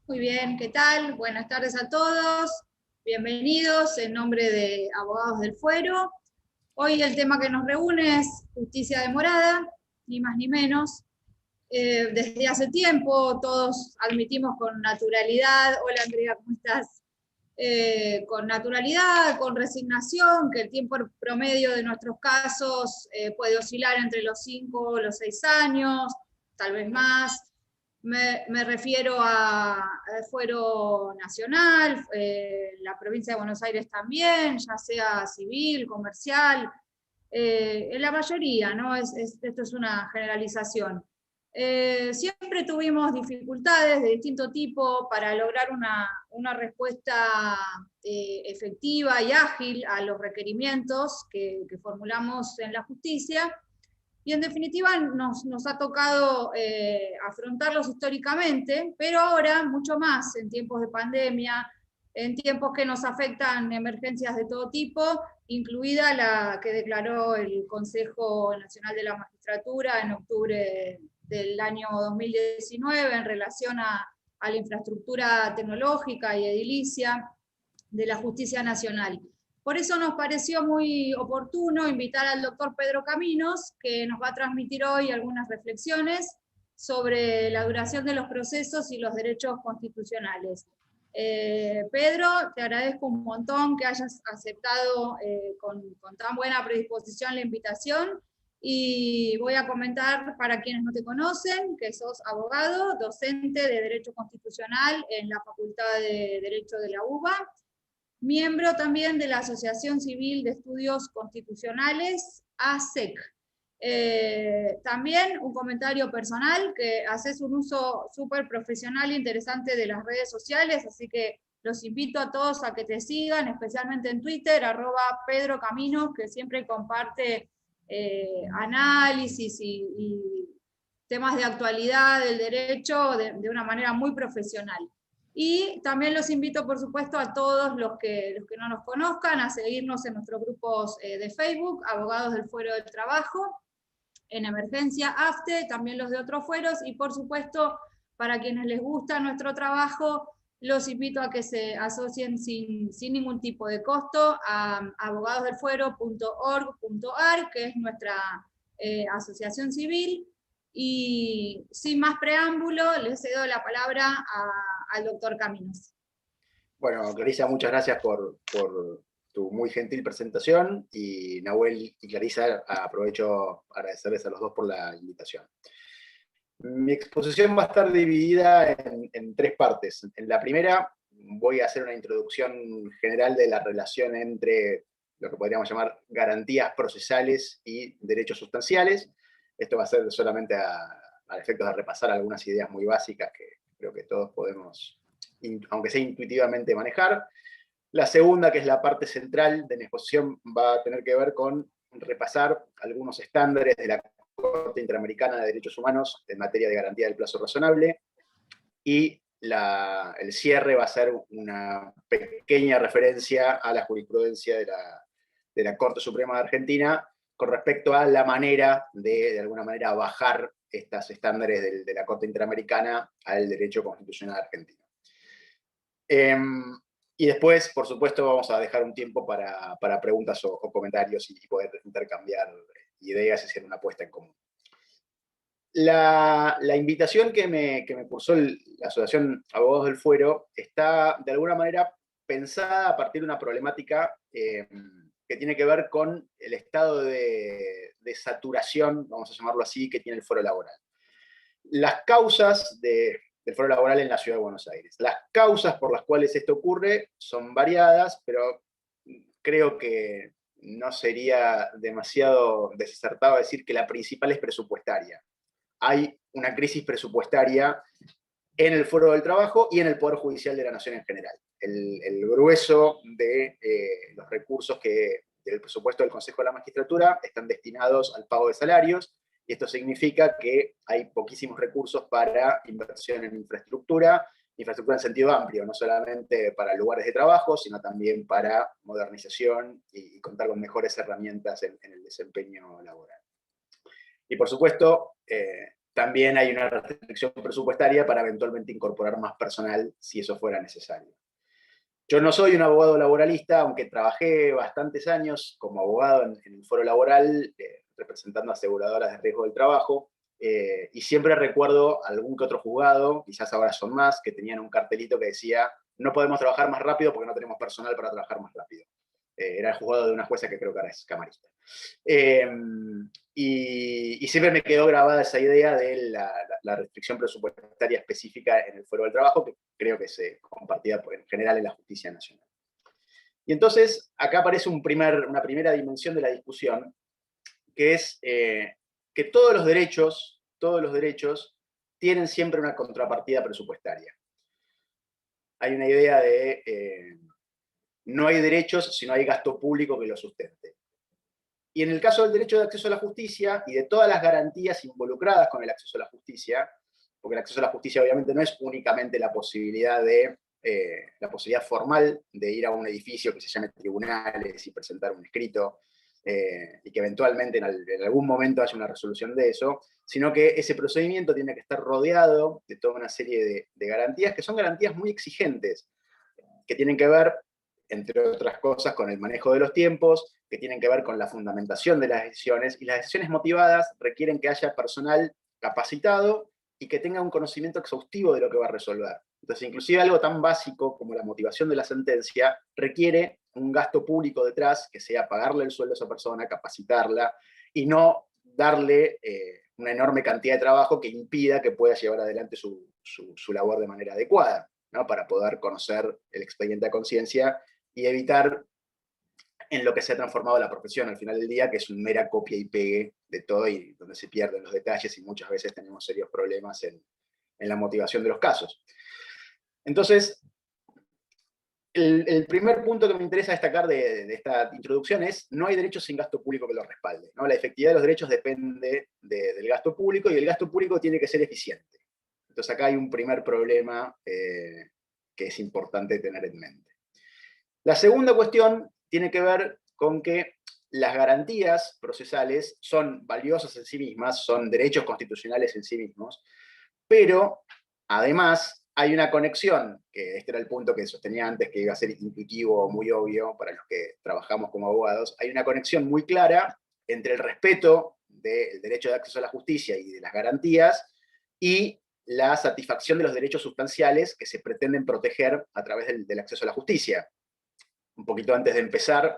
Muy bien, ¿qué tal? Buenas tardes a todos. Bienvenidos en nombre de Abogados del Fuero. Hoy el tema que nos reúne es justicia demorada, ni más ni menos. Desde hace tiempo todos admitimos con naturalidad, hola Andrea, ¿cómo estás? Con naturalidad, con resignación, que el tiempo promedio de nuestros casos puede oscilar entre los 5 o los 6 años, tal vez más. Me refiero al fuero nacional, la provincia de Buenos Aires también, ya sea civil, comercial, en la mayoría, ¿no? Esto es una generalización. Siempre tuvimos dificultades de distinto tipo para lograr una respuesta efectiva y ágil a los requerimientos que formulamos en la justicia. Y en definitiva nos ha tocado afrontarlos históricamente, pero ahora mucho más en tiempos de pandemia, en tiempos que nos afectan emergencias de todo tipo, incluida la que declaró el Consejo Nacional de la Magistratura en octubre del año 2019 en relación a la infraestructura tecnológica y edilicia de la justicia nacional. Por eso nos pareció muy oportuno invitar al doctor Pedro Caminos, que nos va a transmitir hoy algunas reflexiones sobre la duración de los procesos y los derechos constitucionales. Pedro, te agradezco un montón que hayas aceptado con tan buena predisposición la invitación y voy a comentar para quienes no te conocen que sos abogado, docente de Derecho Constitucional en la Facultad de Derecho de la UBA, miembro también de la Asociación Civil de Estudios Constitucionales, ASEC. También un comentario personal, que haces un uso súper profesional e interesante de las redes sociales, así que los invito a todos a que te sigan, especialmente en Twitter, @Pedro Caminos, que siempre comparte análisis y temas de actualidad del derecho de una manera muy profesional. Y también los invito, por supuesto, a todos los que no nos conozcan a seguirnos en nuestros grupos de Facebook, Abogados del Fuero del Trabajo, en Emergencia AFTE, también los de otros fueros, y por supuesto, para quienes les gusta nuestro trabajo, los invito a que se asocien sin ningún tipo de costo a abogadosdelfuero.org.ar, que es nuestra asociación civil. Y sin más preámbulo, le cedo la palabra al doctor Caminos. Bueno, Clarisa, muchas gracias por tu muy gentil presentación, y Nahuel y Clarisa, aprovecho para agradecerles a los dos por la invitación. Mi exposición va a estar dividida en tres partes. En la primera voy a hacer una introducción general de la relación entre lo que podríamos llamar garantías procesales y derechos sustanciales. Esto va a ser solamente a efectos de repasar algunas ideas muy básicas que creo que todos podemos, aunque sea intuitivamente, manejar. La segunda, que es la parte central de mi exposición, va a tener que ver con repasar algunos estándares de la Corte Interamericana de Derechos Humanos en materia de garantía del plazo razonable, y el cierre va a ser una pequeña referencia a la jurisprudencia de la Corte Suprema de Argentina con respecto a la manera de alguna manera, bajar estos estándares de la Corte Interamericana al derecho constitucional argentino. Y después, por supuesto, vamos a dejar un tiempo para preguntas o comentarios y poder intercambiar ideas y hacer una apuesta en común. La invitación que me cursó la Asociación Abogados del Fuero está, de alguna manera, pensada a partir de una problemática que tiene que ver con el estado de saturación, vamos a llamarlo así, que tiene el fuero laboral. Las causas del fuero laboral en la Ciudad de Buenos Aires. Las causas por las cuales esto ocurre son variadas, pero creo que no sería demasiado desacertado decir que la principal es presupuestaria. Hay una crisis presupuestaria en el Fuero del Trabajo y en el Poder Judicial de la Nación en general. El grueso de los recursos del presupuesto del Consejo de la Magistratura están destinados al pago de salarios, y esto significa que hay poquísimos recursos para inversión en infraestructura en sentido amplio, no solamente para lugares de trabajo, sino también para modernización y contar con mejores herramientas en el desempeño laboral. Y por supuesto, también hay una restricción presupuestaria para eventualmente incorporar más personal si eso fuera necesario. Yo no soy un abogado laboralista, aunque trabajé bastantes años como abogado en el foro laboral, representando aseguradoras de riesgo del trabajo, y siempre recuerdo algún que otro juzgado, quizás ahora son más, que tenían un cartelito que decía: no podemos trabajar más rápido porque no tenemos personal para trabajar más rápido. Era el juzgado de una jueza que creo que ahora es camarista. Y siempre me quedó grabada esa idea de la restricción presupuestaria específica en el foro del trabajo, que creo que se compartía en general en la justicia nacional. Y entonces, acá aparece una primera dimensión de la discusión, que es que todos los derechos tienen siempre una contrapartida presupuestaria. Hay una idea de no hay derechos si no hay gasto público que los sustente. Y en el caso del derecho de acceso a la justicia y de todas las garantías involucradas con el acceso a la justicia, porque el acceso a la justicia obviamente no es únicamente la posibilidad formal de ir a un edificio que se llame tribunales y presentar un escrito, y que eventualmente en algún momento haya una resolución de eso, sino que ese procedimiento tiene que estar rodeado de toda una serie de garantías que son garantías muy exigentes, que tienen que ver, entre otras cosas, con el manejo de los tiempos, que tienen que ver con la fundamentación de las decisiones, y las decisiones motivadas requieren que haya personal capacitado y que tenga un conocimiento exhaustivo de lo que va a resolver. Entonces, inclusive algo tan básico como la motivación de la sentencia requiere un gasto público detrás, que sea pagarle el sueldo a esa persona, capacitarla, y no darle una enorme cantidad de trabajo que impida que pueda llevar adelante su labor de manera adecuada, ¿no? Para poder conocer el expediente a conciencia y evitar en lo que se ha transformado la profesión al final del día, que es un mera copia y pegue de todo, y donde se pierden los detalles y muchas veces tenemos serios problemas en la motivación de los casos. Entonces, el primer punto que me interesa destacar de esta introducción es: no hay derechos sin gasto público que los respalde, ¿no? La efectividad de los derechos depende del gasto público, y el gasto público tiene que ser eficiente. Entonces acá hay un primer problema que es importante tener en mente. La segunda cuestión tiene que ver con que las garantías procesales son valiosas en sí mismas, son derechos constitucionales en sí mismos, pero además hay una conexión, que este era el punto que sostenía antes, que iba a ser intuitivo o muy obvio para los que trabajamos como abogados. Hay una conexión muy clara entre el respeto del derecho de acceso a la justicia y de las garantías y la satisfacción de los derechos sustanciales que se pretenden proteger a través del acceso a la justicia. Un poquito antes de empezar,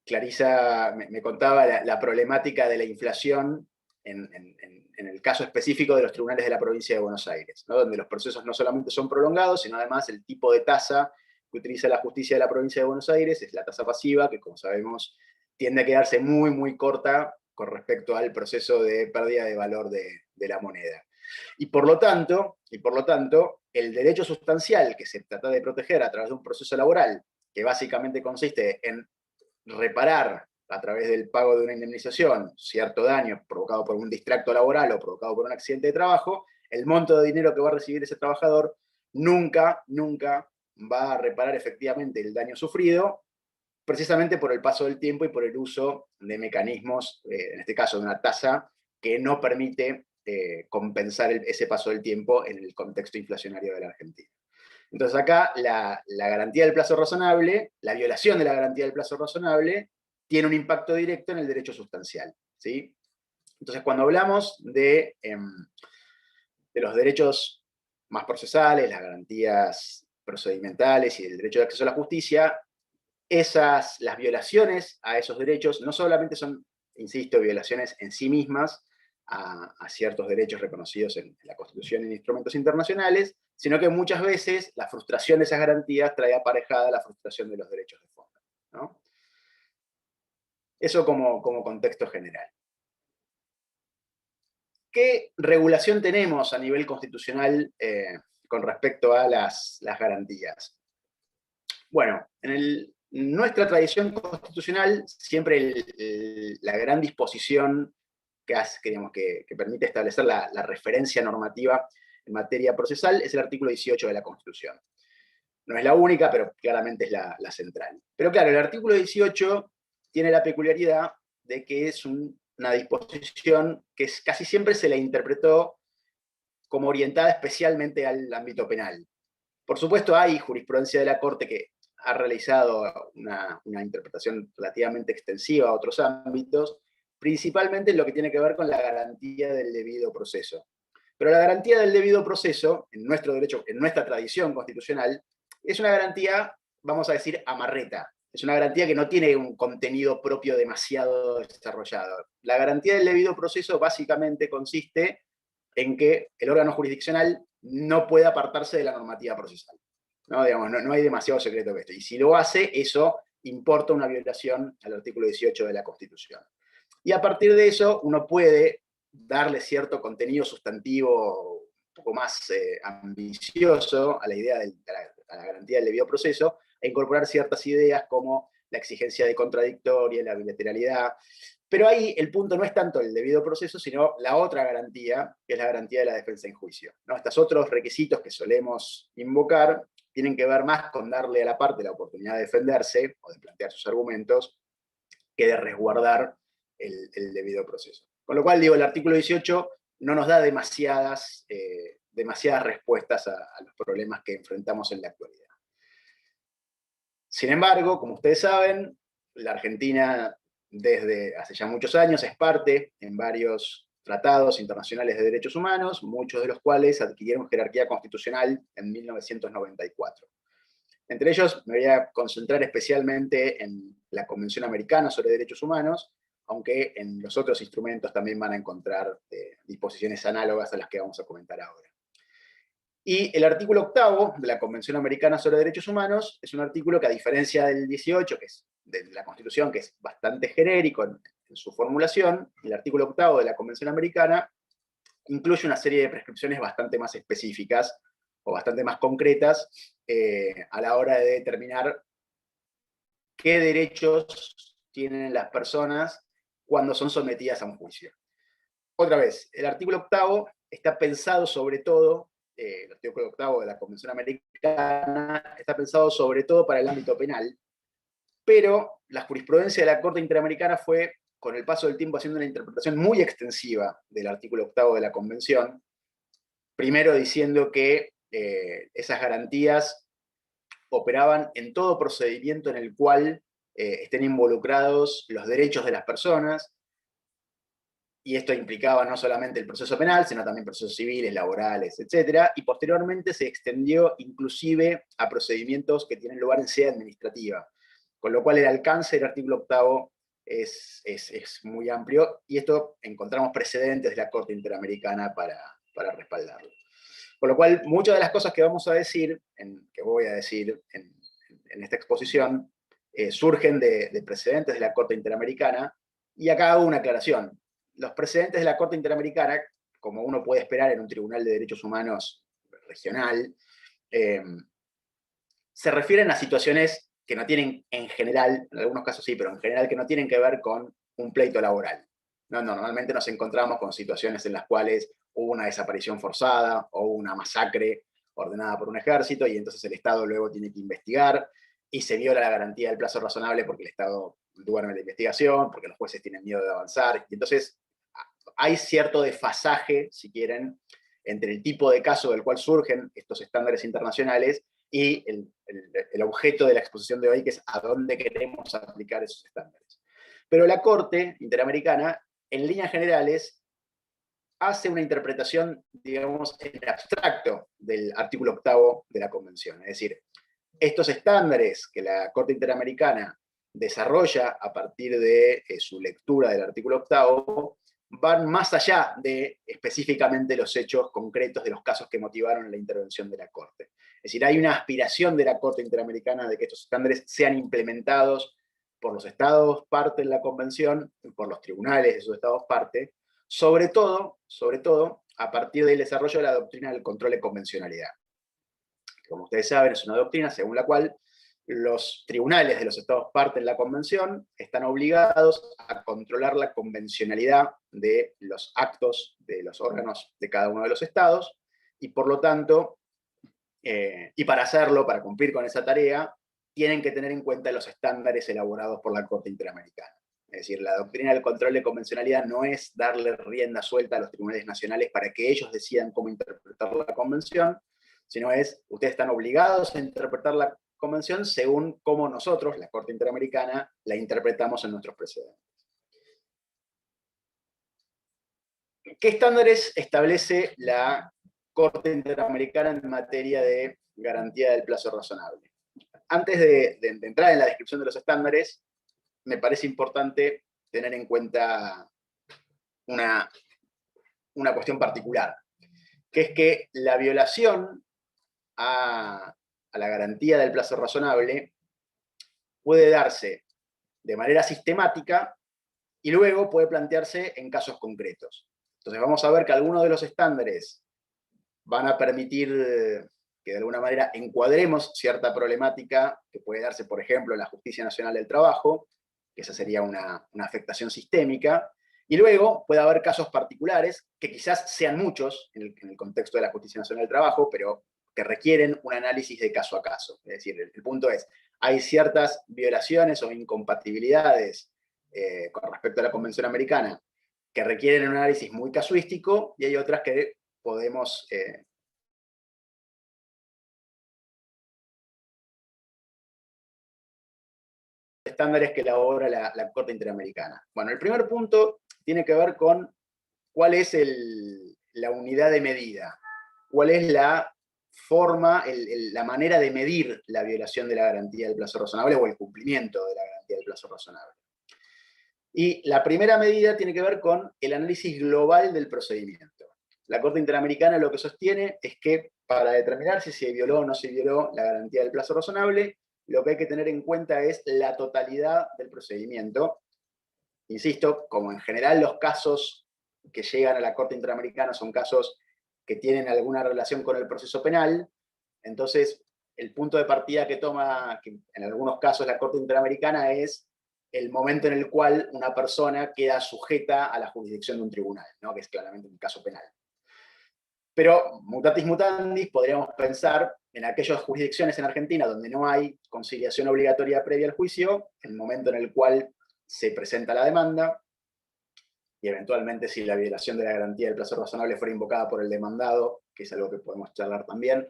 Clarisa me contaba la problemática de la inflación en el caso específico de los tribunales de la provincia de Buenos Aires, ¿no? Donde los procesos no solamente son prolongados, sino además el tipo de tasa que utiliza la justicia de la provincia de Buenos Aires es la tasa pasiva, que como sabemos tiende a quedarse muy, muy corta con respecto al proceso de pérdida de valor de la moneda. Y por lo tanto, el derecho sustancial que se trata de proteger a través de un proceso laboral, que básicamente consiste en reparar a través del pago de una indemnización cierto daño provocado por un distracto laboral o provocado por un accidente de trabajo, el monto de dinero que va a recibir ese trabajador nunca va a reparar efectivamente el daño sufrido, precisamente por el paso del tiempo y por el uso de mecanismos, en este caso de una tasa, que no permite compensar ese paso del tiempo en el contexto inflacionario de la Argentina. Entonces acá la garantía del plazo razonable, la violación de la garantía del plazo razonable, tiene un impacto directo en el derecho sustancial, ¿sí? Entonces cuando hablamos de los derechos más procesales, las garantías procedimentales y el derecho de acceso a la justicia, las violaciones a esos derechos no solamente son, insisto, violaciones en sí mismas a ciertos derechos reconocidos en la Constitución y en instrumentos internacionales, sino que muchas veces la frustración de esas garantías trae aparejada la frustración de los derechos de fondo, ¿no? Eso como contexto general. ¿Qué regulación tenemos a nivel constitucional con respecto a las garantías? Bueno, en nuestra tradición constitucional, siempre la gran disposición que permite establecer la referencia normativa en materia procesal es el artículo 18 de la Constitución. No es la única, pero claramente es la central. Pero claro, el artículo 18 tiene la peculiaridad de que es una disposición que casi siempre se la interpretó como orientada especialmente al ámbito penal. Por supuesto, hay jurisprudencia de la Corte que ha realizado una interpretación relativamente extensiva a otros ámbitos, principalmente en lo que tiene que ver con la garantía del debido proceso. Pero la garantía del debido proceso, en nuestro derecho, en nuestra tradición constitucional, es una garantía, vamos a decir, amarreta. Es una garantía que no tiene un contenido propio demasiado desarrollado. La garantía del debido proceso básicamente consiste en que el órgano jurisdiccional no puede apartarse de la normativa procesal. ¿No? Digamos, no hay demasiado secreto que esto. Y si lo hace, eso importa una violación al artículo 18 de la Constitución. Y a partir de eso, uno puede darle cierto contenido sustantivo un poco más ambicioso a la idea de la garantía del debido proceso, e incorporar ciertas ideas como la exigencia de contradictoria, la bilateralidad. Pero ahí el punto no es tanto el debido proceso, sino la otra garantía, que es la garantía de la defensa en juicio, ¿no? Estos otros requisitos que solemos invocar tienen que ver más con darle a la parte la oportunidad de defenderse o de plantear sus argumentos que de resguardar el debido proceso. Con lo cual, digo, el artículo 18 no nos da demasiadas respuestas a los problemas que enfrentamos en la actualidad. Sin embargo, como ustedes saben, la Argentina desde hace ya muchos años es parte en varios tratados internacionales de derechos humanos, muchos de los cuales adquirieron jerarquía constitucional en 1994. Entre ellos me voy a concentrar especialmente en la Convención Americana sobre Derechos Humanos, aunque en los otros instrumentos también van a encontrar disposiciones análogas a las que vamos a comentar ahora. Y el artículo 8 de la Convención Americana sobre Derechos Humanos es un artículo que, a diferencia del 18, que es de la Constitución, que es bastante genérico en su formulación, el artículo 8 de la Convención Americana incluye una serie de prescripciones bastante más específicas o bastante más concretas a la hora de determinar qué derechos tienen las personas cuando son sometidas a un juicio. Otra vez, el artículo 8 está pensado sobre todo, el artículo 8 de la Convención Americana está pensado sobre todo para el ámbito penal, pero la jurisprudencia de la Corte Interamericana fue, con el paso del tiempo, haciendo una interpretación muy extensiva del artículo 8 de la Convención, primero diciendo que esas garantías operaban en todo procedimiento en el cual estén involucrados los derechos de las personas, y esto implicaba no solamente el proceso penal, sino también procesos civiles, laborales, etc. Y posteriormente se extendió inclusive a procedimientos que tienen lugar en sede administrativa, con lo cual el alcance del artículo 8 es muy amplio, y esto encontramos precedentes de la Corte Interamericana para respaldarlo. Con lo cual, muchas de las cosas que vamos a decir, que voy a decir en esta exposición, surgen de precedentes de la Corte Interamericana, y acá hago una aclaración. Los precedentes de la Corte Interamericana, como uno puede esperar en un tribunal de derechos humanos regional, se refieren a situaciones que no tienen en general, en algunos casos sí, pero en general que no tienen que ver con un pleito laboral. No, normalmente nos encontramos con situaciones en las cuales hubo una desaparición forzada o una masacre ordenada por un ejército, y entonces el Estado luego tiene que investigar, y se viola la garantía del plazo razonable porque el Estado duerme la investigación, porque los jueces tienen miedo de avanzar, y entonces hay cierto desfasaje, si quieren, entre el tipo de caso del cual surgen estos estándares internacionales y el objeto de la exposición de hoy, que es a dónde queremos aplicar esos estándares. Pero la Corte Interamericana, en líneas generales, hace una interpretación, digamos, en abstracto del artículo 8 de la Convención. Es decir, estos estándares que la Corte Interamericana desarrolla a partir de su lectura del artículo 8 van más allá de específicamente los hechos concretos de los casos que motivaron la intervención de la Corte. Es decir, hay una aspiración de la Corte Interamericana de que estos estándares sean implementados por los estados parte en la Convención, por los tribunales de esos estados parte, sobre todo, a partir del desarrollo de la doctrina del control de convencionalidad. Como ustedes saben, es una doctrina según la cual los tribunales de los estados parte en la Convención están obligados a controlar la convencionalidad de los actos de los órganos de cada uno de los estados, y por lo tanto, y para hacerlo, para cumplir con esa tarea, tienen que tener en cuenta los estándares elaborados por la Corte Interamericana. Es decir, la doctrina del control de convencionalidad no es darle rienda suelta a los tribunales nacionales para que ellos decidan cómo interpretar la convención, sino es, ustedes están obligados a interpretar la convención según cómo nosotros, la Corte Interamericana, la interpretamos en nuestros precedentes. ¿Qué estándares establece la Corte Interamericana en materia de garantía del plazo razonable? Antes de entrar en la descripción de los estándares, me parece importante tener en cuenta una cuestión particular, que es que la violación a la garantía del plazo razonable puede darse de manera sistemática y luego puede plantearse en casos concretos. Entonces vamos a ver que algunos de los estándares van a permitir que de alguna manera encuadremos cierta problemática que puede darse, por ejemplo, en la Justicia Nacional del Trabajo, que esa sería una afectación sistémica, y luego puede haber casos particulares, que quizás sean muchos en el contexto de la Justicia Nacional del Trabajo, pero que requieren un análisis de caso a caso. Es decir, el punto es, hay ciertas violaciones o incompatibilidades con respecto a la Convención Americana que requieren un análisis muy casuístico, y hay otras que podemos estándares que elabora la Corte Interamericana. Bueno, el primer punto tiene que ver con cuál es la unidad de medida, cuál es la forma, la manera de medir la violación de la garantía del plazo razonable o el cumplimiento de la garantía del plazo razonable. Y la primera medida tiene que ver con el análisis global del procedimiento. La Corte Interamericana lo que sostiene es que para determinar si se violó o no se violó la garantía del plazo razonable, lo que hay que tener en cuenta es la totalidad del procedimiento. Insisto, como en general los casos que llegan a la Corte Interamericana son casos que tienen alguna relación con el proceso penal, entonces el punto de partida que toma, que en algunos casos la Corte Interamericana, es el momento en el cual una persona queda sujeta a la jurisdicción de un tribunal, ¿no? Que es claramente un caso penal. Pero, mutatis mutandis, podríamos pensar en aquellas jurisdicciones en Argentina donde no hay conciliación obligatoria previa al juicio, el momento en el cual se presenta la demanda, y eventualmente si la violación de la garantía del plazo razonable fuera invocada por el demandado, que es algo que podemos charlar también,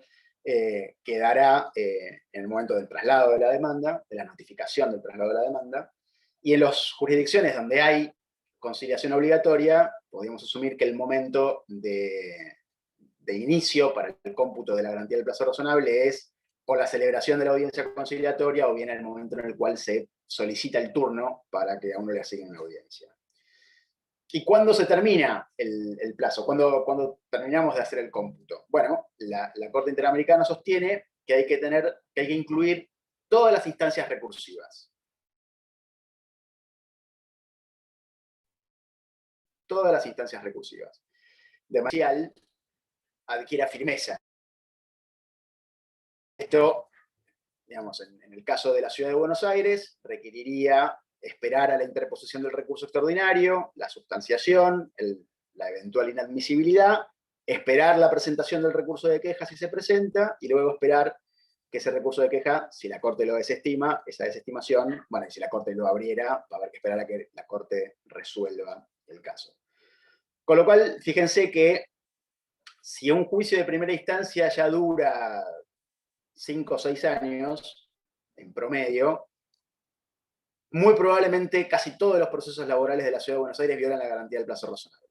quedará en el momento del traslado de la demanda, de la notificación del traslado de la demanda, y en las jurisdicciones donde hay conciliación obligatoria, podemos asumir que el momento de inicio para el cómputo de la garantía del plazo razonable es o la celebración de la audiencia conciliatoria o bien el momento en el cual se solicita el turno para que a uno le asignen una audiencia. ¿Y cuándo se termina el plazo? ¿Cuándo terminamos de hacer el cómputo? Bueno, la Corte Interamericana sostiene que hay que incluir todas las instancias recursivas. Todas las instancias recursivas. De manera que adquiera firmeza. Esto, digamos, en el caso de la Ciudad de Buenos Aires, requeriría esperar a la interposición del recurso extraordinario, la sustanciación, la eventual inadmisibilidad, esperar la presentación del recurso de queja si se presenta, y luego esperar que ese recurso de queja, si la Corte lo desestima, esa desestimación, bueno, y si la Corte lo abriera, va a haber que esperar a que la Corte resuelva el caso. Con lo cual, fíjense que si un juicio de primera instancia ya dura 5 o 6 años, en promedio, muy probablemente casi todos los procesos laborales de la Ciudad de Buenos Aires violan la garantía del plazo razonable,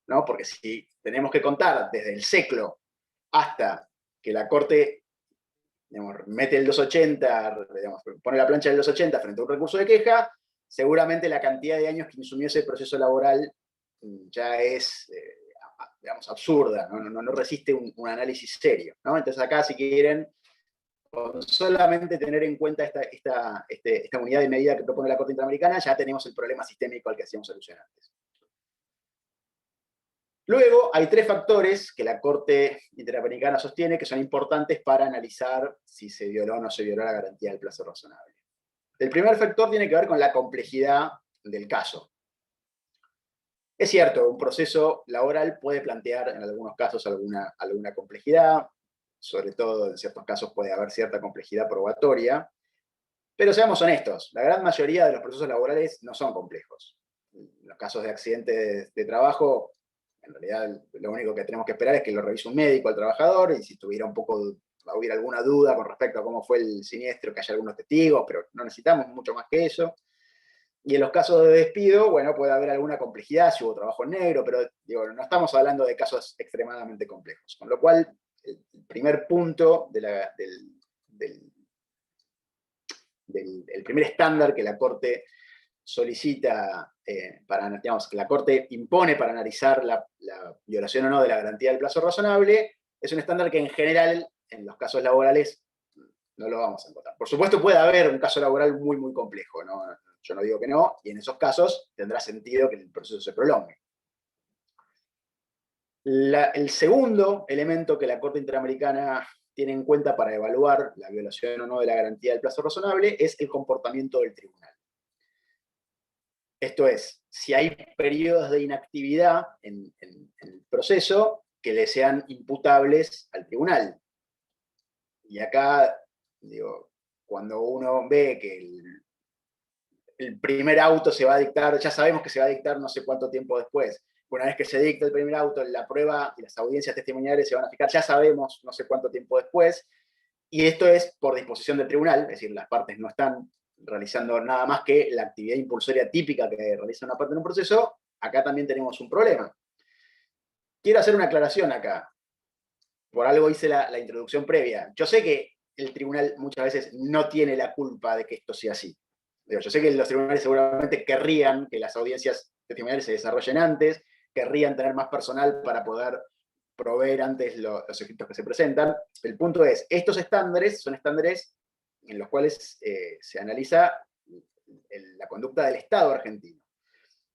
¿no? Porque si tenemos que contar desde el SECLO hasta que la Corte, digamos, mete el 280, digamos, pone la plancha del 280 frente a un recurso de queja, seguramente la cantidad de años que insumió ese proceso laboral ya es, digamos, absurda, no resiste un análisis serio, ¿no? Entonces acá, si quieren, con solamente tener en cuenta esta unidad de medida que propone la Corte Interamericana, ya tenemos el problema sistémico al que hacíamos alusión antes. Luego, hay 3 factores que la Corte Interamericana sostiene que son importantes para analizar si se violó o no se violó la garantía del plazo razonable. El primer factor tiene que ver con la complejidad del caso. Es cierto, un proceso laboral puede plantear en algunos casos alguna complejidad, sobre todo en ciertos casos puede haber cierta complejidad probatoria, Pero seamos honestos, la gran mayoría de los procesos laborales no son complejos. En los casos de accidentes de trabajo, en realidad lo único que tenemos que esperar es que lo revise un médico al trabajador, y si hubiera alguna duda con respecto a cómo fue el siniestro, que haya algunos testigos, pero no necesitamos mucho más que eso. Y en los casos de despido, bueno, puede haber alguna complejidad, si hubo trabajo en negro, pero digo, no estamos hablando de casos extremadamente complejos. Con lo cual, el primer punto el primer estándar que la Corte solicita, digamos, que la Corte impone para analizar la violación o no de la garantía del plazo razonable, es un estándar que en general, en los casos laborales, no lo vamos a encontrar. Por supuesto, puede haber un caso laboral muy, muy complejo, ¿no? Yo no digo que no, y en esos casos tendrá sentido que el proceso se prolongue. El segundo elemento que la Corte Interamericana tiene en cuenta para evaluar la violación o no de la garantía del plazo razonable es el comportamiento del tribunal. Esto es, si hay periodos de inactividad en el proceso que le sean imputables al tribunal. Y acá, digo, cuando uno ve que el primer auto se va a dictar, ya sabemos que se va a dictar no sé cuánto tiempo después. Una vez que se dicta el primer auto, la prueba y las audiencias testimoniales se van a fijar, ya sabemos no sé cuánto tiempo después. Y esto es por disposición del tribunal, es decir, las partes no están realizando nada más que la actividad impulsoria típica que realiza una parte en un proceso. Acá también tenemos un problema. Quiero hacer una aclaración acá. Por algo hice la introducción previa. Yo sé que el tribunal muchas veces no tiene la culpa de que esto sea así. Yo sé que los tribunales seguramente querrían que las audiencias testimoniales se desarrollen antes, querrían tener más personal para poder proveer antes los escritos que se presentan. El punto es, estos estándares son estándares en los cuales se analiza la conducta del Estado argentino.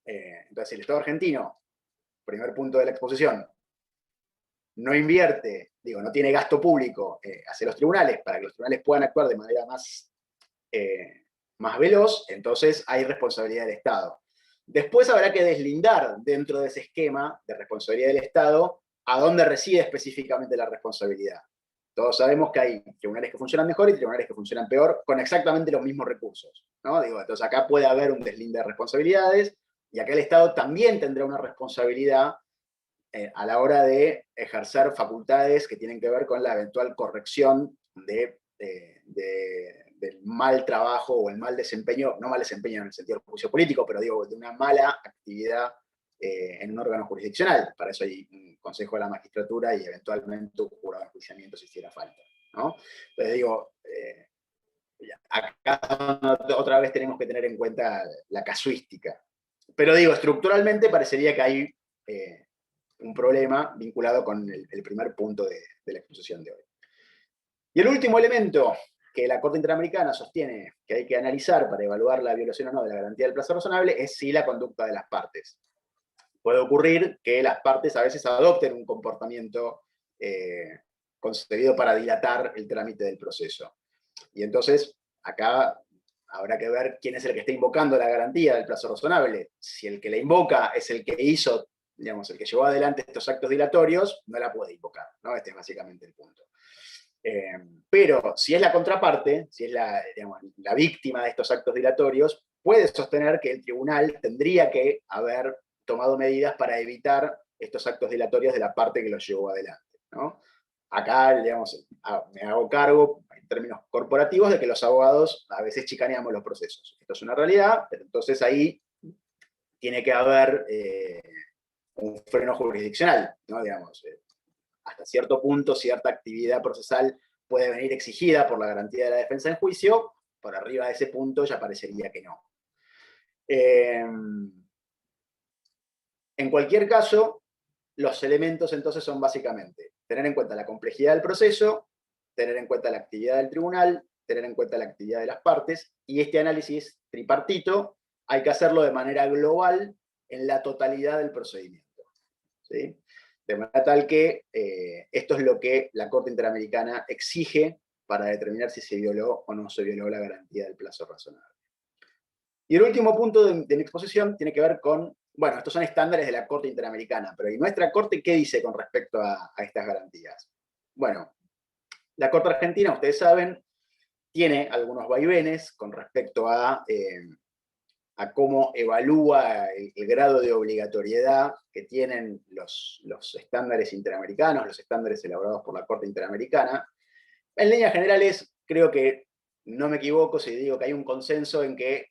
Entonces, el Estado argentino, primer punto de la exposición, no invierte, no tiene gasto público hacia los tribunales para que los tribunales puedan actuar de manera más veloz, entonces hay responsabilidad del Estado. Después habrá que deslindar dentro de ese esquema de responsabilidad del Estado a dónde reside específicamente la responsabilidad. Todos sabemos que hay tribunales que funcionan mejor y tribunales que funcionan peor con exactamente los mismos recursos, ¿no? Entonces acá puede haber un deslinde de responsabilidades y acá el Estado también tendrá una responsabilidad a la hora de ejercer facultades que tienen que ver con la eventual corrección del mal trabajo o el mal desempeño, no mal desempeño en el sentido del juicio político, pero de una mala actividad en un órgano jurisdiccional. Para eso hay un consejo de la magistratura y eventualmente un jurado de enjuiciamiento si hiciera falta, ¿no? Entonces acá otra vez tenemos que tener en cuenta la casuística. Pero estructuralmente parecería que hay un problema vinculado con el primer punto de la exposición de hoy. Y el último elemento que la Corte Interamericana sostiene que hay que analizar para evaluar la violación o no de la garantía del plazo razonable es si la conducta de las partes. Puede ocurrir que las partes a veces adopten un comportamiento concebido para dilatar el trámite del proceso. Y entonces, acá habrá que ver quién es el que está invocando la garantía del plazo razonable. Si el que la invoca es el que hizo, el que llevó adelante estos actos dilatorios, no la puede invocar, ¿no? Este es básicamente el punto. Pero si es la contraparte, si es la víctima de estos actos dilatorios, puede sostener que el tribunal tendría que haber tomado medidas para evitar estos actos dilatorios de la parte que los llevó adelante, ¿no? Acá, me hago cargo, en términos corporativos, de que los abogados a veces chicaneamos los procesos. Esto es una realidad, pero entonces ahí tiene que haber un freno jurisdiccional, ¿no? Hasta cierto punto, cierta actividad procesal puede venir exigida por la garantía de la defensa en juicio, por arriba de ese punto ya parecería que no. En cualquier caso, los elementos entonces son básicamente tener en cuenta la complejidad del proceso, tener en cuenta la actividad del tribunal, tener en cuenta la actividad de las partes, y este análisis tripartito hay que hacerlo de manera global en la totalidad del procedimiento, ¿sí? De manera tal que esto es lo que la Corte Interamericana exige para determinar si se violó o no se violó la garantía del plazo razonable. Y el último punto de mi exposición tiene que ver con, bueno, estos son estándares de la Corte Interamericana, pero ¿y nuestra Corte qué dice con respecto a estas garantías? Bueno, la Corte Argentina, ustedes saben, tiene algunos vaivenes con respecto a cómo evalúa el grado de obligatoriedad que tienen los estándares interamericanos, los estándares elaborados por la Corte Interamericana. En líneas generales, creo que no me equivoco si digo que hay un consenso en que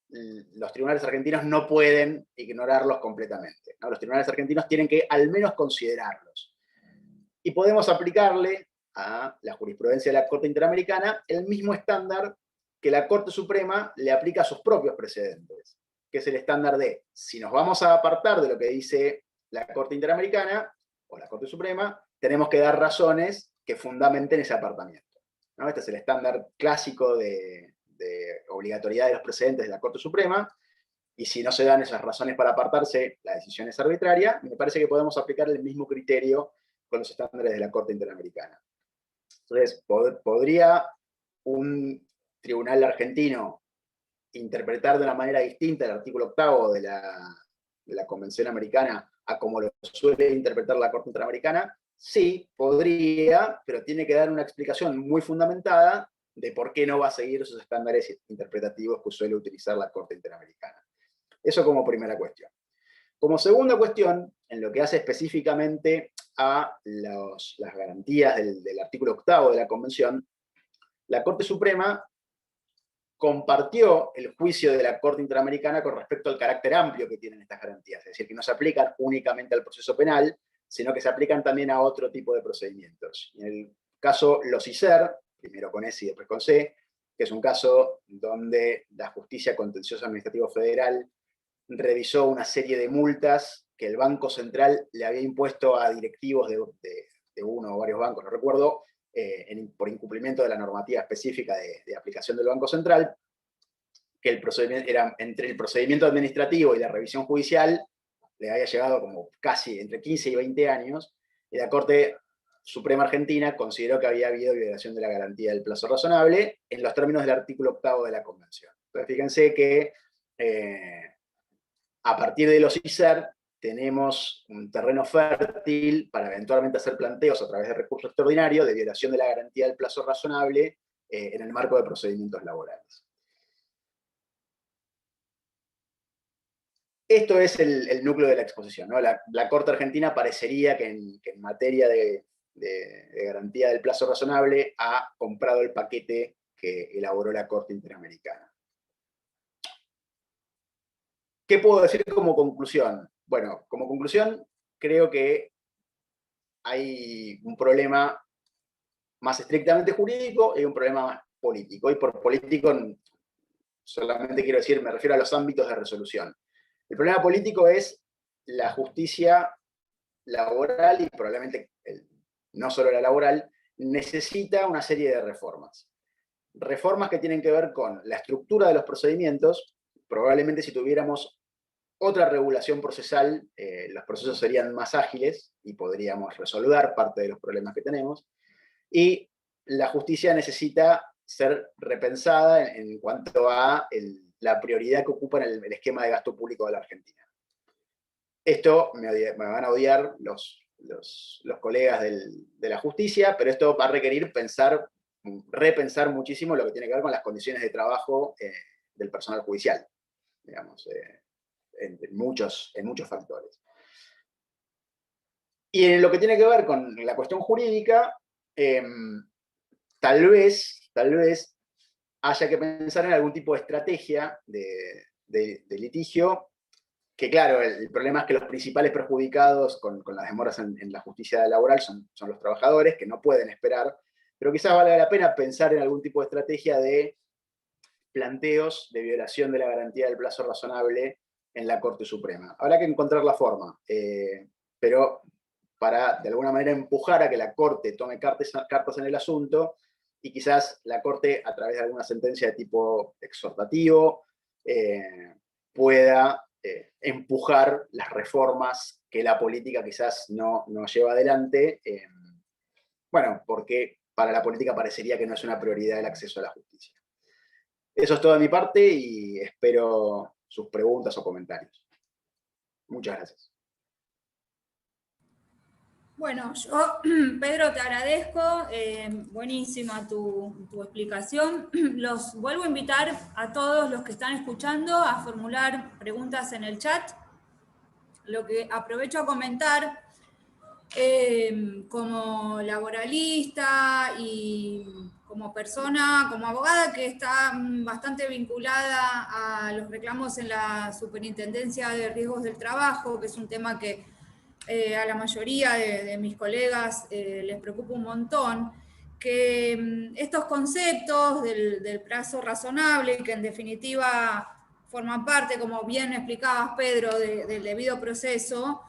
los tribunales argentinos no pueden ignorarlos completamente, ¿no? Los tribunales argentinos tienen que al menos considerarlos. Y podemos aplicarle a la jurisprudencia de la Corte Interamericana el mismo estándar que la Corte Suprema le aplica a sus propios precedentes, que es el estándar de, si nos vamos a apartar de lo que dice la Corte Interamericana o la Corte Suprema, tenemos que dar razones que fundamenten ese apartamiento, ¿no? Este es el estándar clásico de obligatoriedad de los precedentes de la Corte Suprema, y si no se dan esas razones para apartarse, la decisión es arbitraria. Me parece que podemos aplicar el mismo criterio con los estándares de la Corte Interamericana. Entonces, ¿podría un tribunal argentino interpretar de una manera distinta el artículo 8º de la Convención Americana a como lo suele interpretar la Corte Interamericana? Sí, podría, pero tiene que dar una explicación muy fundamentada de por qué no va a seguir esos estándares interpretativos que suele utilizar la Corte Interamericana. Eso como primera cuestión. Como segunda cuestión, en lo que hace específicamente a las garantías del artículo 8º de la Convención, la Corte Suprema compartió el juicio de la Corte Interamericana con respecto al carácter amplio que tienen estas garantías, es decir, que no se aplican únicamente al proceso penal, sino que se aplican también a otro tipo de procedimientos. En el caso Los ICER, primero con S y después con C, que es un caso donde la Justicia Contencioso Administrativo Federal revisó una serie de multas que el Banco Central le había impuesto a directivos de uno o varios bancos, no recuerdo, por incumplimiento de la normativa específica de aplicación del Banco Central, que el procedimiento era entre el procedimiento administrativo y la revisión judicial, le había llevado como casi entre 15 y 20 años, y la Corte Suprema Argentina consideró que había habido violación de la garantía del plazo razonable en los términos del artículo 8º de la Convención. Entonces, fíjense que a partir de los ICER tenemos un terreno fértil para eventualmente hacer planteos a través de recurso extraordinario de violación de la garantía del plazo razonable en el marco de procedimientos laborales. Esto es el núcleo de la exposición, ¿no? La Corte Argentina parecería que en materia de garantía del plazo razonable ha comprado el paquete que elaboró la Corte Interamericana. ¿Qué puedo decir como conclusión? Bueno, como conclusión, creo que hay un problema más estrictamente jurídico y un problema más político. Y por político solamente quiero decir, me refiero a los ámbitos de resolución. El problema político es la justicia laboral, y probablemente no solo la laboral, necesita una serie de reformas. Reformas que tienen que ver con la estructura de los procedimientos. Probablemente si tuviéramos otra regulación procesal, los procesos serían más ágiles y podríamos resolver parte de los problemas que tenemos. Y la justicia necesita ser repensada en cuanto a la prioridad que ocupa en el esquema de gasto público de la Argentina. Esto me van a odiar los colegas de la justicia, pero esto va a requerir repensar muchísimo lo que tiene que ver con las condiciones de trabajo del personal judicial, digamos, en muchos factores. Y en lo que tiene que ver con la cuestión jurídica, tal vez haya que pensar en algún tipo de estrategia de litigio, que claro, el problema es que los principales perjudicados con las demoras en la justicia laboral son los trabajadores, que no pueden esperar, pero quizás valga la pena pensar en algún tipo de estrategia de planteos de violación de la garantía del plazo razonable en la Corte Suprema. Habrá que encontrar la forma, pero para de alguna manera empujar a que la Corte tome cartas en el asunto, y quizás la Corte, a través de alguna sentencia de tipo exhortativo, pueda empujar las reformas que la política quizás no lleva adelante, bueno, porque para la política parecería que no es una prioridad el acceso a la justicia. Eso es todo de mi parte y espero sus preguntas o comentarios. Muchas gracias. Bueno, yo, Pedro, te agradezco, buenísima tu explicación. Los vuelvo a invitar a todos los que están escuchando a formular preguntas en el chat. Lo que aprovecho a comentar, como laboralista y como persona, como abogada que está bastante vinculada a los reclamos en la Superintendencia de Riesgos del Trabajo, que es un tema que a la mayoría de mis colegas les preocupa un montón, que estos conceptos del plazo razonable, que en definitiva forman parte, como bien explicabas, Pedro, del debido proceso,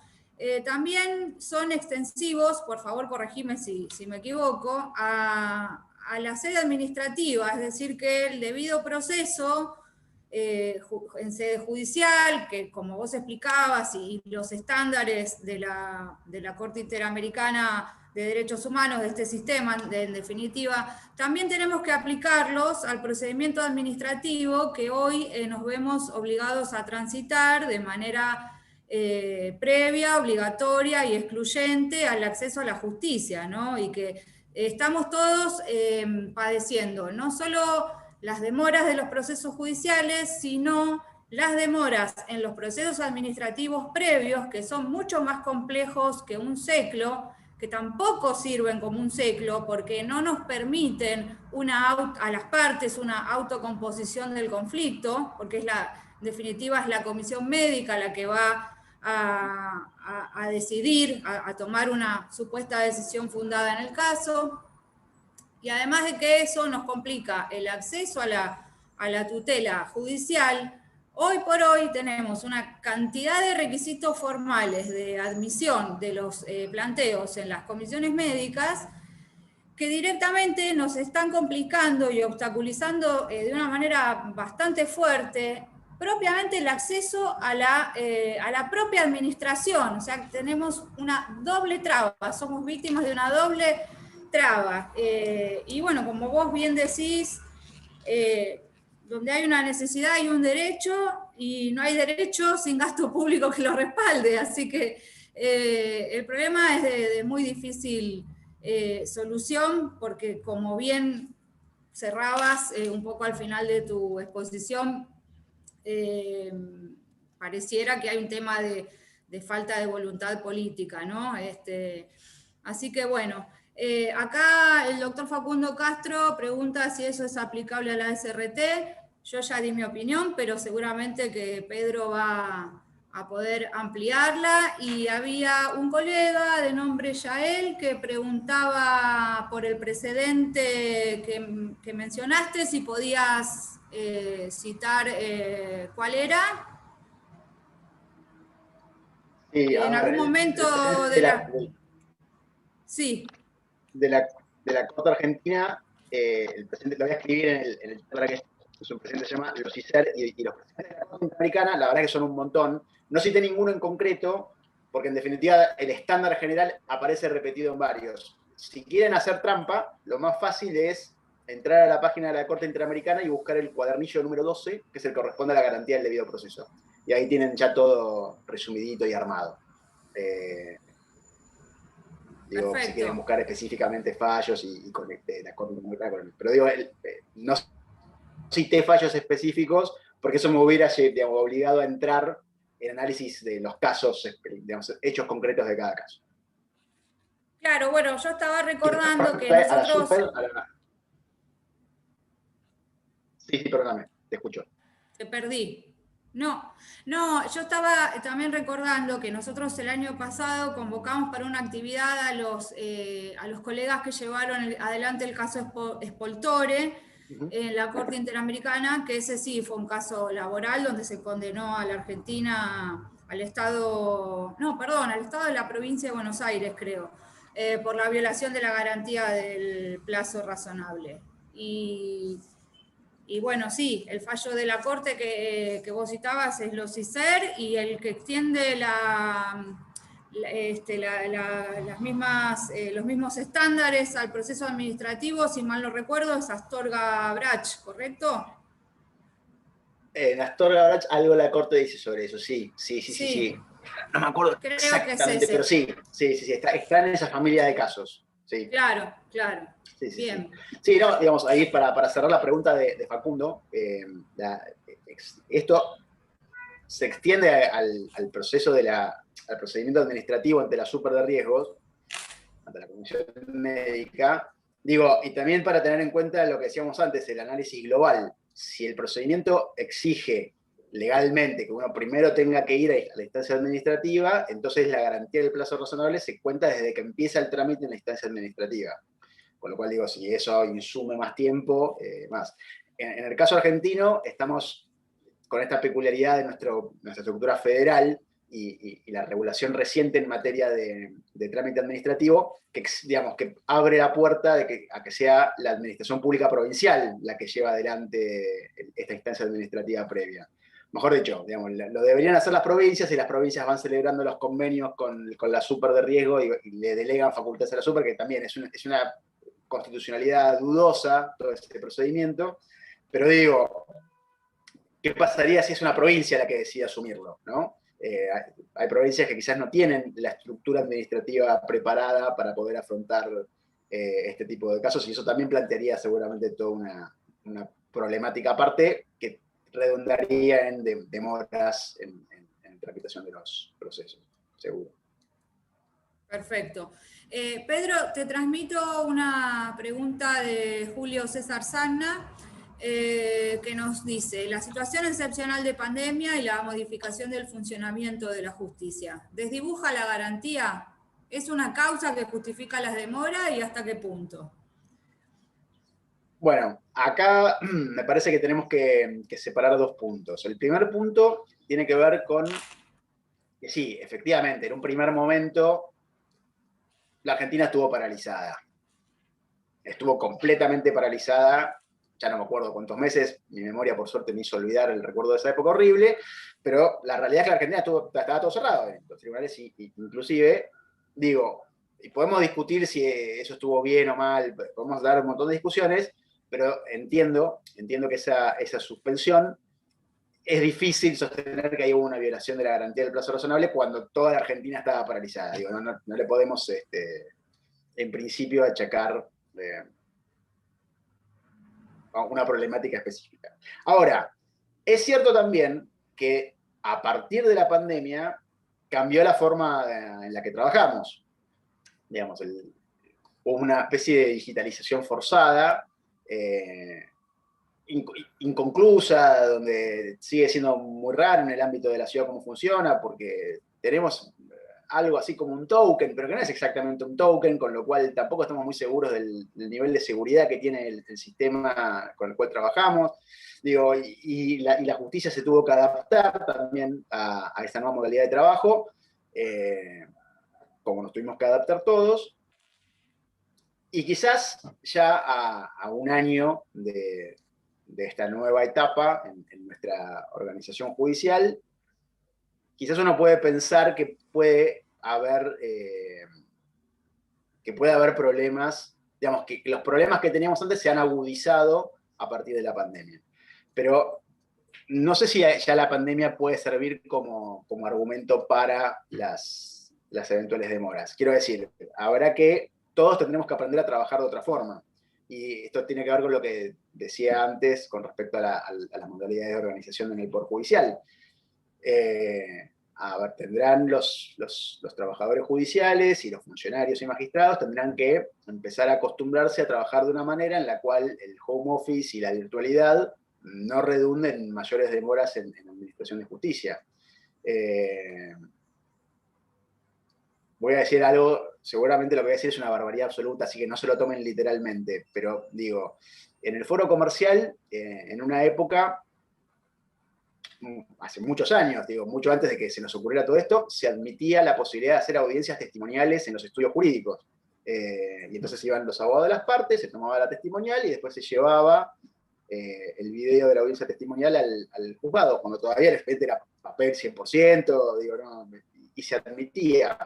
también son extensivos, por favor corregime si me equivoco, a la sede administrativa, es decir, que el debido proceso en sede judicial, que como vos explicabas, y los estándares de la Corte Interamericana de Derechos Humanos, de este sistema, en definitiva, también tenemos que aplicarlos al procedimiento administrativo que hoy nos vemos obligados a transitar de manera previa, obligatoria y excluyente al acceso a la justicia, ¿no? Y que estamos todos padeciendo, no solo las demoras de los procesos judiciales, sino las demoras en los procesos administrativos previos, que son mucho más complejos que un SECLO, que tampoco sirven como un SECLO, porque no nos permiten a las partes una autocomposición del conflicto, porque en definitiva es la comisión médica la que va a decidir, a tomar una supuesta decisión fundada en el caso. Y además de que eso nos complica el acceso a la tutela judicial, hoy por hoy tenemos una cantidad de requisitos formales de admisión de los planteos en las comisiones médicas que directamente nos están complicando y obstaculizando de una manera bastante fuerte propiamente el acceso a la propia administración. O sea, tenemos una doble traba, somos víctimas de una doble traba. Y bueno, como vos bien decís, donde hay una necesidad hay un derecho, y no hay derecho sin gasto público que lo respalde. Así que el problema es de muy difícil solución, porque como bien cerrabas un poco al final de tu exposición, pareciera que hay un tema de falta de voluntad política, ¿no? Así que bueno, acá el doctor Facundo Castro pregunta si eso es aplicable a la SRT. Yo ya di mi opinión, pero seguramente que Pedro va a poder ampliarla. Y había un colega de nombre Yael que preguntaba por el precedente que mencionaste, si podías citar cuál era. Sí, a En algún ver, momento de la, Sí. de la, de la Corte Argentina, el presidente, lo voy a escribir en el para que es un presidente que se llama los ICER y los presidentes de la Corte Interamericana, la verdad que son un montón. No cité ninguno en concreto, porque en definitiva el estándar general aparece repetido en varios. Si quieren hacer trampa, lo más fácil es entrar a la página de la Corte Interamericana y buscar el cuadernillo número 12, que es el que corresponde a la garantía del debido proceso. Y ahí tienen ya todo resumidito y armado. Digo, si quieren Perfecto. buscar específicamente fallos y la Corte Interamericana. Pero digo, no cité fallos específicos porque eso me hubiera, digamos, obligado a entrar en análisis de los casos, digamos, hechos concretos de cada caso. Claro, bueno, yo estaba recordando que A la nosotros... super, Sí, perdóname, te escucho. Te perdí. No, yo estaba también recordando que nosotros el año pasado convocamos para una actividad a los colegas que llevaron adelante el caso Spoltore en la Corte Interamericana, que ese sí fue un caso laboral donde se condenó a la Argentina, al Estado, no, perdón, al Estado de la provincia de Buenos Aires, creo, por la violación de la garantía del plazo razonable. Y bueno, sí, el fallo de la Corte que vos citabas es los ICER, y el que extiende los mismos estándares al proceso administrativo, si mal no recuerdo, es Astorga Brach, ¿correcto? En Astorga Brach algo la Corte dice sobre eso, sí. Sí, No me acuerdo Creo que es exactamente, ese. pero sí, está en esa familia de casos. Sí. Claro, claro. Sí. Bien. Sí, no, digamos, ahí para cerrar la pregunta de Facundo, esto se extiende al proceso al procedimiento administrativo ante la super de riesgos, ante la comisión médica. Digo, y también para tener en cuenta lo que decíamos antes, el análisis global. Si el procedimiento exige legalmente que uno primero tenga que ir a la instancia administrativa, entonces la garantía del plazo razonable se cuenta desde que empieza el trámite en la instancia administrativa. Con lo cual digo, si eso insume más tiempo, más. En el caso argentino, estamos con esta peculiaridad de nuestra estructura federal y la regulación reciente en materia de trámite administrativo, que, digamos, que abre la puerta a que sea la administración pública provincial la que lleva adelante esta instancia administrativa previa. Mejor dicho, digamos, lo deberían hacer las provincias y las provincias van celebrando los convenios con la super de riesgo y le delegan facultades a la super, que también es una constitucionalidad dudosa todo este procedimiento, pero digo, ¿qué pasaría si es una provincia la que decide asumirlo? ¿No? Hay provincias que quizás no tienen la estructura administrativa preparada para poder afrontar este tipo de casos y eso también plantearía seguramente toda una problemática aparte que redundaría en demoras en tramitación de los procesos, seguro. Perfecto. Pedro, te transmito una pregunta de Julio César Sanna, que nos dice, la situación excepcional de pandemia y la modificación del funcionamiento de la justicia, ¿desdibuja la garantía? ¿Es una causa que justifica las demoras y hasta qué punto? Bueno, acá me parece que tenemos que separar dos puntos. El primer punto tiene que ver con que sí, efectivamente, en un primer momento la Argentina estuvo paralizada. Estuvo completamente paralizada, ya no me acuerdo cuántos meses, mi memoria por suerte me hizo olvidar el recuerdo de esa época horrible, pero la realidad es que la Argentina estaba todo cerrado, los tribunales inclusive, digo, y podemos discutir si eso estuvo bien o mal, podemos dar un montón de discusiones, pero entiendo que esa suspensión es difícil sostener que hay una violación de la garantía del plazo razonable cuando toda la Argentina estaba paralizada. Digo, no le podemos, en principio, achacar una problemática específica. Ahora, es cierto también que a partir de la pandemia cambió la forma en la que trabajamos. Digamos, hubo una especie de digitalización forzada, inconclusa, donde sigue siendo muy raro en el ámbito de la ciudad cómo funciona, porque tenemos algo así como un token, pero que no es exactamente un token, con lo cual tampoco estamos muy seguros del nivel de seguridad que tiene el sistema con el cual trabajamos. Digo, y la justicia se tuvo que adaptar también a esta nueva modalidad de trabajo, como nos tuvimos que adaptar todos. Y quizás ya a un año de esta nueva etapa en nuestra organización judicial, quizás uno puede pensar que puede haber problemas, digamos, que los problemas que teníamos antes se han agudizado a partir de la pandemia. Pero no sé si ya la pandemia puede servir como argumento para las eventuales demoras. Quiero decir, todos tendremos que aprender a trabajar de otra forma. Y esto tiene que ver con lo que decía antes con respecto a las modalidades de organización en el Poder Judicial. Tendrán los trabajadores judiciales y los funcionarios y magistrados tendrán que empezar a acostumbrarse a trabajar de una manera en la cual el home office y la virtualidad no redunden en mayores demoras en la administración de justicia. Voy a decir algo, seguramente lo que voy a decir es una barbaridad absoluta, así que no se lo tomen literalmente, pero digo, en el foro comercial, en una época, hace muchos años, digo, mucho antes de que se nos ocurriera todo esto, se admitía la posibilidad de hacer audiencias testimoniales en los estudios jurídicos. Y entonces iban los abogados de las partes, se tomaba la testimonial y después se llevaba el video de la audiencia testimonial al juzgado, cuando todavía el expediente era papel 100%, digo, no, y se admitía.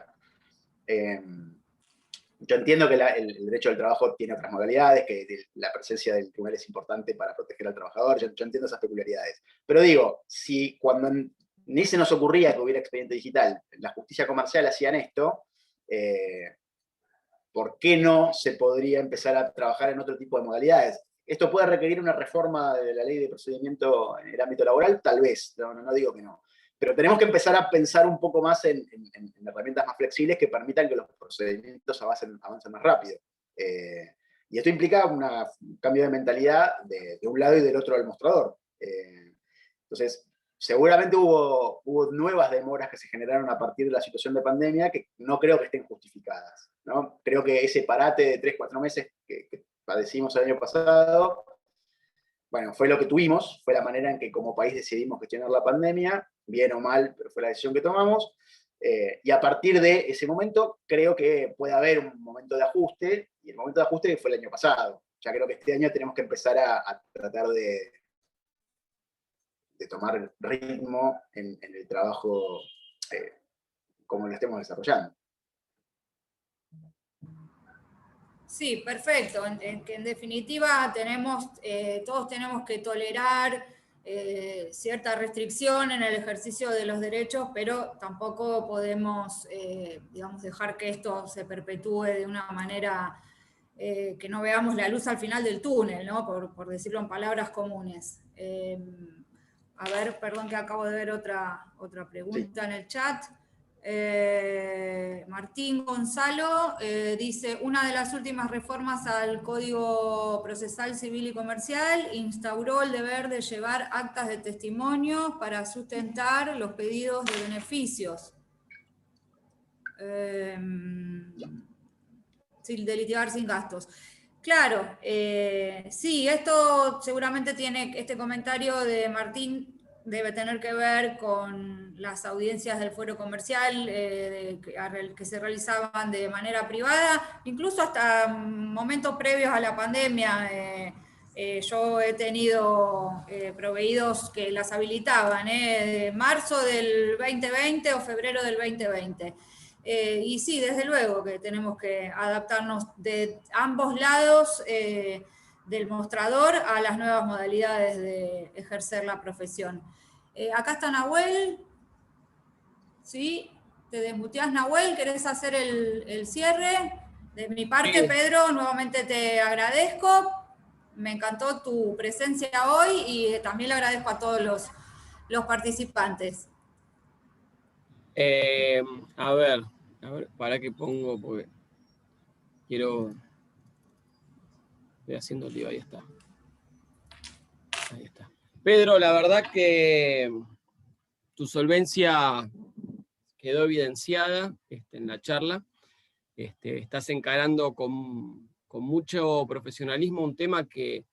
Yo entiendo que el derecho del trabajo tiene otras modalidades, que la presencia del tribunal es importante para proteger al trabajador, yo entiendo esas peculiaridades. Pero digo, si cuando ni se nos ocurría que hubiera expediente digital. La justicia comercial hacían esto, ¿por qué no se podría empezar a trabajar en otro tipo de modalidades? ¿Esto puede requerir una reforma de la ley de procedimiento en el ámbito laboral? Tal vez, no digo que no. Pero tenemos que empezar a pensar un poco más en herramientas más flexibles que permitan que los procedimientos avancen más rápido. Y esto implica un cambio de mentalidad de un lado y del otro del mostrador. Entonces, seguramente hubo nuevas demoras que se generaron a partir de la situación de pandemia que no creo que estén justificadas, ¿no? Creo que ese parate de 3-4 meses que padecimos el año pasado, bueno, fue lo que tuvimos, fue la manera en que como país decidimos gestionar la pandemia, bien o mal, pero fue la decisión que tomamos. Y a partir de ese momento, creo que puede haber un momento de ajuste, y el momento de ajuste fue el año pasado. Ya creo que este año tenemos que empezar a tratar de tomar ritmo en el trabajo como lo estemos desarrollando. Sí, perfecto. En definitiva, todos tenemos que tolerar cierta restricción en el ejercicio de los derechos, pero tampoco podemos, digamos, dejar que esto se perpetúe de una manera que no veamos la luz al final del túnel, ¿no? Por decirlo en palabras comunes. A ver, perdón que acabo de ver otra pregunta en el chat. Martín Gonzalo dice, una de las últimas reformas al Código Procesal Civil y Comercial instauró el deber de llevar actas de testimonio para sustentar los pedidos de beneficios. De litigar sin gastos. Claro, sí, esto seguramente este comentario de Martín debe tener que ver con las audiencias del fuero comercial que se realizaban de manera privada, incluso hasta momentos previos a la pandemia. Yo he tenido proveídos que las habilitaban, de marzo del 2020 o febrero del 2020. Y sí, desde luego que tenemos que adaptarnos de ambos lados del mostrador a las nuevas modalidades de ejercer la profesión. Acá está Nahuel. ¿Sí? Te desmuteás, Nahuel. ¿Querés hacer el cierre? De mi parte, Pedro, nuevamente te agradezco. Me encantó tu presencia hoy y también le agradezco a todos los participantes. A ver, para qué pongo, porque quiero... Estoy haciendo lío, ahí está. Ahí está. Pedro, la verdad que tu solvencia quedó evidenciada en la charla. Estás encarando con mucho profesionalismo un tema que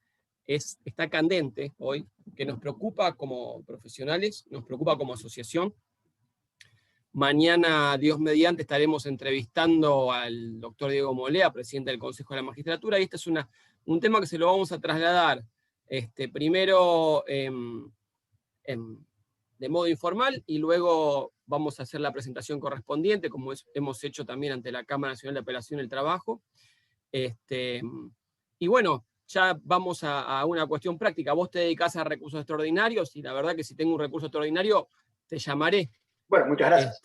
está candente hoy, que nos preocupa como profesionales, nos preocupa como asociación. Mañana, Dios mediante, estaremos entrevistando al doctor Diego Molea, presidente del Consejo de la Magistratura, y este es un tema que se lo vamos a trasladar primero de modo informal, y luego vamos a hacer la presentación correspondiente, como hemos hecho también ante la Cámara Nacional de Apelación del Trabajo. Y bueno, ya vamos a una cuestión práctica. Vos te dedicás a recursos extraordinarios, y la verdad que si tengo un recurso extraordinario, te llamaré. Bueno, muchas gracias.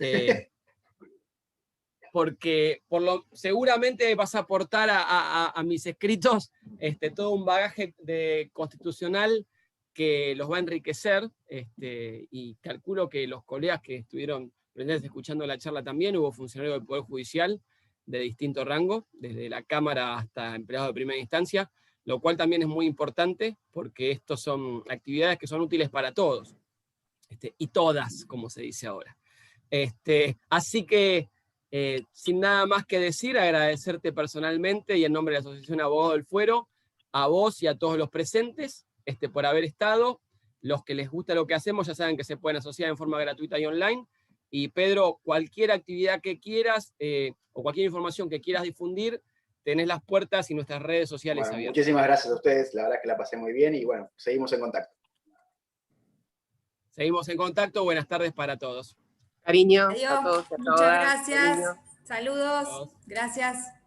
Porque seguramente vas a aportar a mis escritos todo un bagaje constitucional que los va a enriquecer, y calculo que los colegas que estuvieron presentes escuchando la charla también, hubo funcionarios del Poder Judicial de distinto rango, desde la Cámara hasta empleados de primera instancia, lo cual también es muy importante, porque estos son actividades que son útiles para todos, y todas, como se dice ahora. Así que, sin nada más que decir, agradecerte personalmente y en nombre de la Asociación Abogados del Fuero, a vos y a todos los presentes por haber estado. Los que les gusta lo que hacemos ya saben que se pueden asociar en forma gratuita y online. Y Pedro, cualquier actividad que quieras o cualquier información que quieras difundir, tenés las puertas y nuestras redes sociales abiertas. Muchísimas gracias a ustedes, la verdad es que la pasé muy bien y bueno, seguimos en contacto. Seguimos en contacto, buenas tardes para todos. Cariño Adiós. a todos y a Muchas todas. gracias. Cariño. Saludos. Gracias.